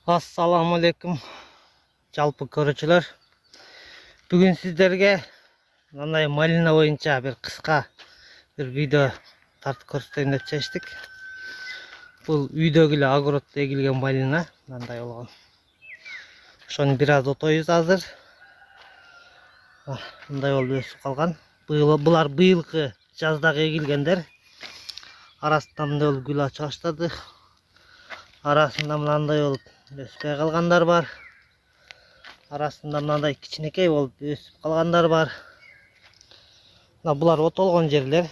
Assalamu alaikum жалпы көрүүчүлөр. Бүгүн сиздерге мындай малина боюнча bir кыска bir видео тартып көрсөтөйүн деп чечтик. Бул үйдөгү эле огороддо эгилген малина мындай болгон. Ошону бир аз отойбуз азыр. Мындай болуп өсүп калган. Булар быйылкы жаздагы эгилгендер. Арасында мындай болуп гүл ача баштады. Арасында мындай болуп өспөй калгандар бар. Arasında mınday kiçinekey olup ösüp kalganlar var. Bular otolgon yerler.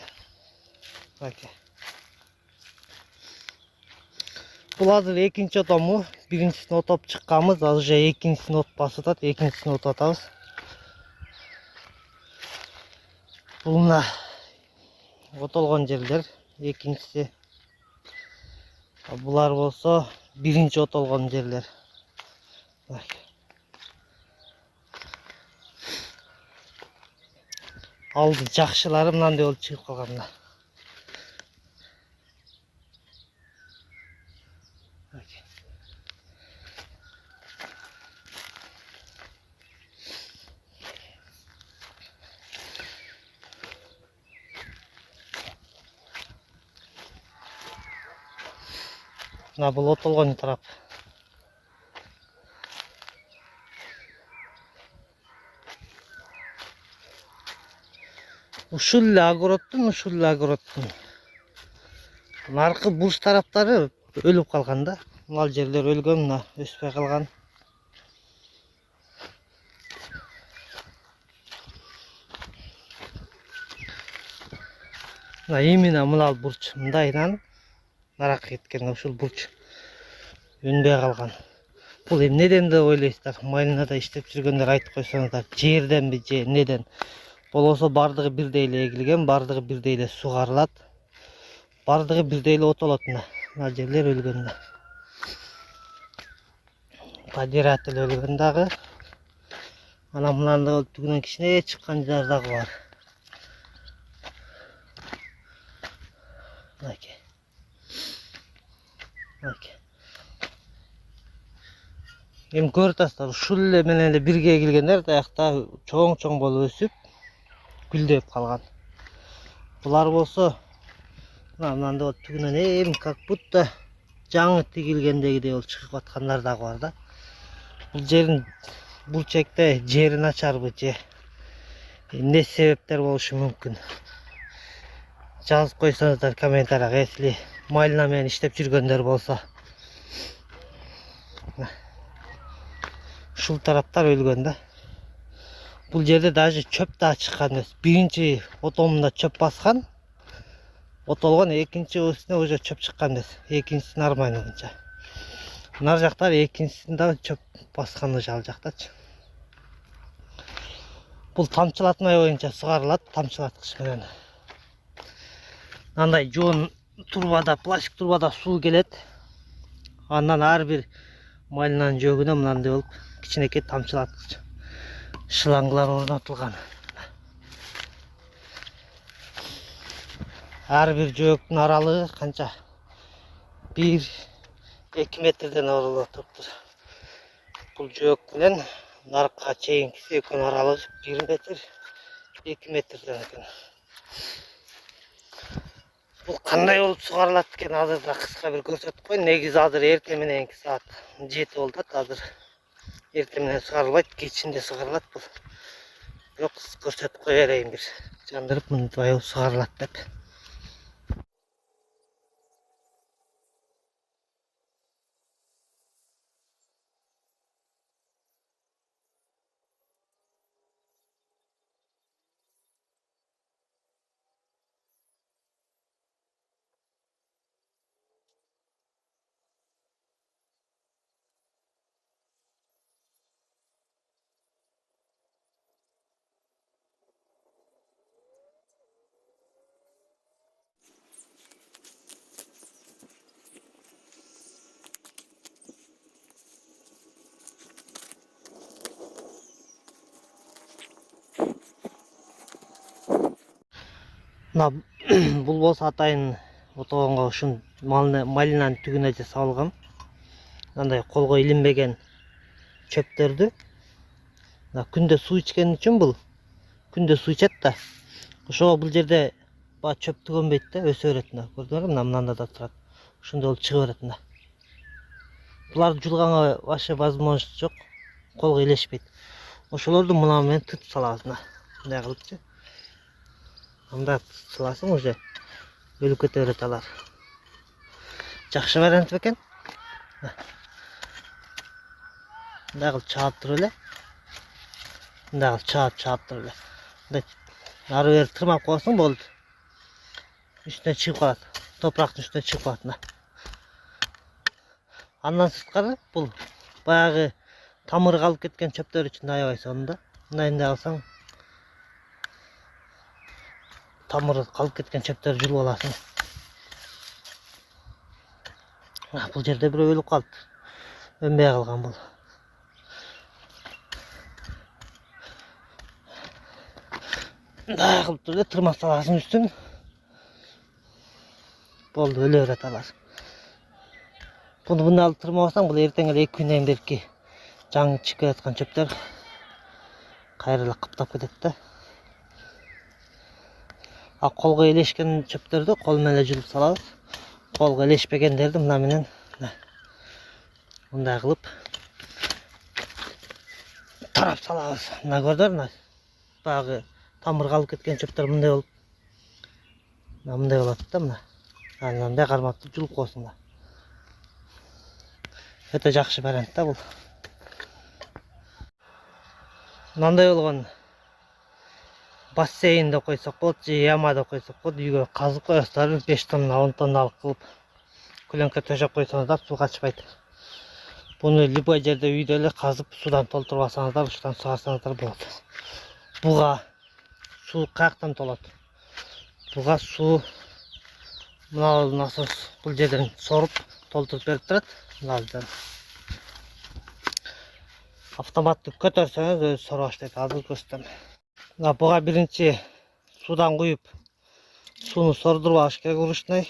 Bu hazır ikinci otomu. Birincisini otop çıkkamız. Az önce ikincisini ot basıtat. İkincisini ot atabız. Bunlar otolgon yerler. İkincisi. Bular olsa birinci otolgon yerler. Bak. Aldı жақшыларымнан да өліп шығып қалғанына. Мына бұл отолған тарап. Ушул огородтун наркы бурч тараптары өлүп калган да. Мал жерлер өлгөн, мына өспөй калган. Мына именно мына бурч мындайдан нарак кеткен, ушул бурч өнбөй калган. Бул эмнеден деп ойлойсуздар? Малинада иштеп жүргөндөр айтып койсоңуздар, жерденби же неден? Болосо бардыгы бирдей эле эгилген, бардыгы бирдей эле сугарылат, бардыгы бирдей эле отолот. Мына жерлер өлгөн да. Подиратель өлгөн дагы. Ана мынандай түгүнөн кичине чыккан жер дагы бар. Мынакей. Эми көрүп атасыздар, ушул эле менен эле бирге эгилгендер аякта чоң болуп өсүп гүлдөп калган. Булар болсо мынандай болуп түгүнөн эми как будто жаңы тигилгендегидей болуп чыгып аткандар дагы бар да. Бул жерин бурчекте жери начарбы же эмне себептер болушу мүмкүн? Жазып койсоңуздар комментарийга, если малина менен иштеп жүргөндөр болсо. Ушул тараптар өлгөн да. Бұл жерде даже чөп да чыккан эмес. Биринчи отомунда чөп баскан. Отолгон, экинчи үстүнө уже чөп чыккан эмес. Экинчиси нормально мынча. Нар жактар экинчисинде чөп баскан уже ал жактачы. Бул тамчылатмай боюнча сугарылат, тамчылаткыч менен. Мындай жоон турбада, пластик турбада суу келет. Андан ар бир малинанын жөөгүнө мындай болуп кичинекей тамчылаткыч шланглар орнотулган. Ар бир жөөктүн аралыгы канча? 1-2 метрден оролуп туруптур. Бул жөөк менен нарыкка чейинкиси экөөнүн аралыгы 1 метр, 2 метрден экен. Бул кандай болуп сугарылат экен азыр да кыска бир көрсөтүп коеюн. Негизи азыр эртең мененки саат 7 болду. Азыр эртең менен сугарылбайт, кечинде сугарылат бул. Бирок көрсөтүп кое берейин бир жандырып мындай болуп сугарылат деп. Бул болсо атайын отогонго ушун малинанын түгүнө же салгам. андай колго илинбеген чөптөрдү күндө суу ичкен үчүн бул күндө суу ичет да. Ошого бул жерде баа чөптү көнбөйт да, өсө берет да. Көрдүңөрбү? Мында да турат. Ошондой болуп чыга берет да. Буларды жулганга вообще возможность жок. Колго илешпейт. Ошолорду мына менен тытып салабыз мына. Мындай кылыпчы. Мында саласың уже өлүп кете берет алар. Жакшы вариант бекен. Мындай кылып чаап туруп эле. Мындай кылып чаап туруп эле. Мындай ары бери тырмап коесуң болду. Üstüne çıkıp kalат. Toprakın üstüne çıkıp kalат. Andan sırtkары бұл баягы тамыры калып кеткен чөптөр үчүн аябай сонда. Мындайында алсаң тамыры калып кеткен чөптөр жулуп аласың. Бұл жерде бирөө өлүп калды. Өнбөй калган бул. Мындай кылып туруп тырмап саласың үстүн. Болду, өлө берет алар. Bunu bundan alıp tırmavasan, бұл ертең эле 2 күндөн берки жаңы чыгып жаткан чөптөр кайра кыптап кетет да. А колго илешкен чөптөрдү кол менен жулуп салабыз. Колго илешпегендерди мына менен мындай кылып тарап салабыз. Мына көрдүңөр, баягы тамыр калып кеткен чөптөр мындай болуп мындай болот да мына. Мындай кармап жулуп коесуң да. Өтө жакшы вариант да бул. Мындай болгон бассейнде койсок болот, же ямада койсок болот, үйгө казып коесуздар, 5 тонна, 10 тонналык кылып көлөңкө төшөп койсоңуздар суу качпайт. Буну любой жерде үйдө эле казып суудан толтуруп алсаңыздар, ушудан сугарсаңыздар болот. Буга суу каяктан толот? Буга суу мына насос бул жерден соруп толтуруп берип турат. Автоматты көтөрсөңүз өзү сора баштайт. Азыр көрсөтөм. Буга биринчи суудан куюп, сууну сордуруп алыш керек уруштай.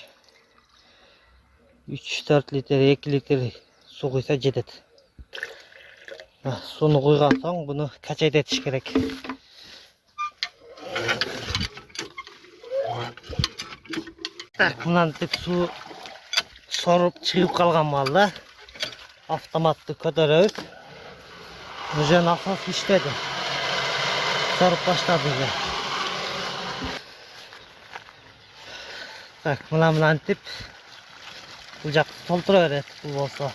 3-4 литр, 2 литр суу куйса жетет. Сууну куйган соң буну качайтетиш керек. Так, мынантип суу соруп чыгып калган маалда автоматты көтөрөбүз. Уже насос иштеди. Соруп баштады уже. Так, мынантип бул жакты толтура берет. Бул болсо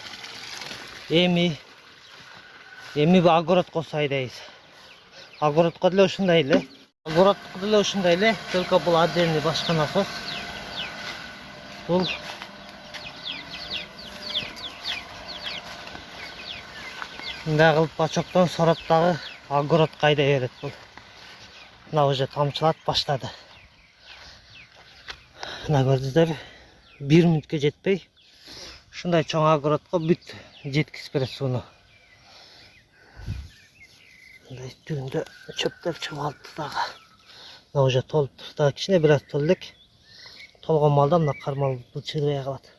эми бул огородко сайдайбыз. Огородко деле ушундай эле. Только бул отдельный башка насос. Бул мындай кылып бачоктон сорап дагы огородко айдай берет бул. Мына уже тамчылап баштады. Мына көрдүңүздөр, 1 мүнөткө жетпей ушундай чоң огородко бүт жеткизип берет сууну. Мындай түбүндө чөптөр чыгып алды дагы. Мына уже толуп турду, кичине бир аз толдук. Толгон малда мына кармал чыгыбай калат.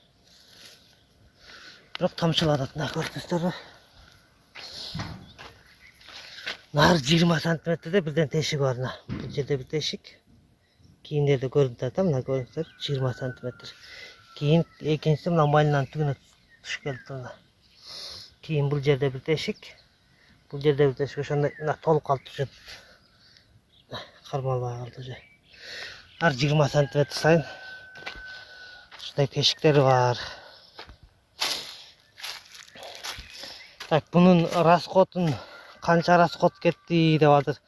Бирок тамчылап атат, мына көрдүңүздөр. Нар 20 сантиметрде бирден тешик бар. Бул жерде бир тешик. Кийиндерде көрүнүп атат, мына көрдүңүздөр, 20 сантиметр. Кийин экинчиси мына малинанын түбүнө түшүп келди. Кийин бул жерде бир тешик. Бул жерде бир тешик, ошондой мына толуп калды уже. Кармалбай калды уже. Ар 20 сантиметр сайын ушундай тешиктери бар. Так, бунун расходун канча расход кетти деп азыр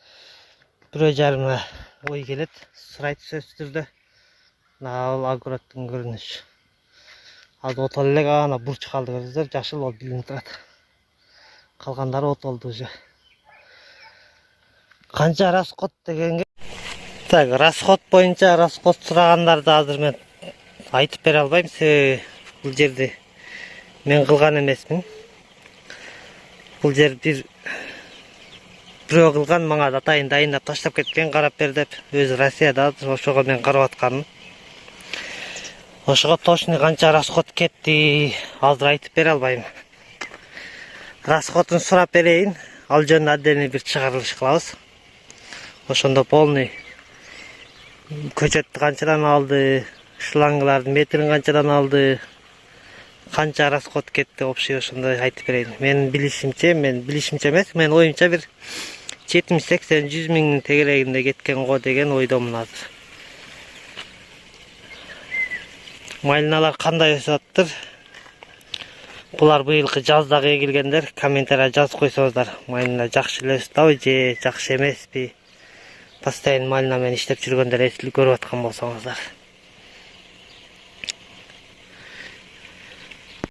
бирөө жарымына ой келет. Сурайт сөзсүз түрдө. Ал огороддун көрүнүшү. Ал отол элек ана бурч калды көрдүңүздөр, жашыл болуп билинип турат. Калгандары от болду уже. Канча расход дегенге. Так, расход боюнча расход сурагандарды азыр мен айтып бере албайм. Себеби бул жерди мен кылган эмесмин. Бул жер бирөө кылган, мага атайын дайындап таштап кеткен, карап бер деп. Өзү Россияда, ошого мен карап атканым. Ошого точно канча расход кетти азыр айтып бере албайм. расходун сурап берейин. Ал жөнүндө отдельный бир чыгарылыш кылабыз. Ошондо полный көчөттү канчадан алды, шлангылардын метрин канчадан алды, канча расход кетти, общий ошондой айтып берейин. Менин билишимче эмес, менин оюмча бир 70-80-100 миңдин тегерегинде кеткен го деген ойдомун азыр. Малиналар кандай өсүп атыптыр? Булар быйылкы жаздагы эгилгендер, комментарийге жазып койсоңуздар. Малина жакшы эле өстүбү же жакшы эмеспи? Постоянно малина менен иштеп жүргөндөр эсили көрүп аткан болсоңуздар.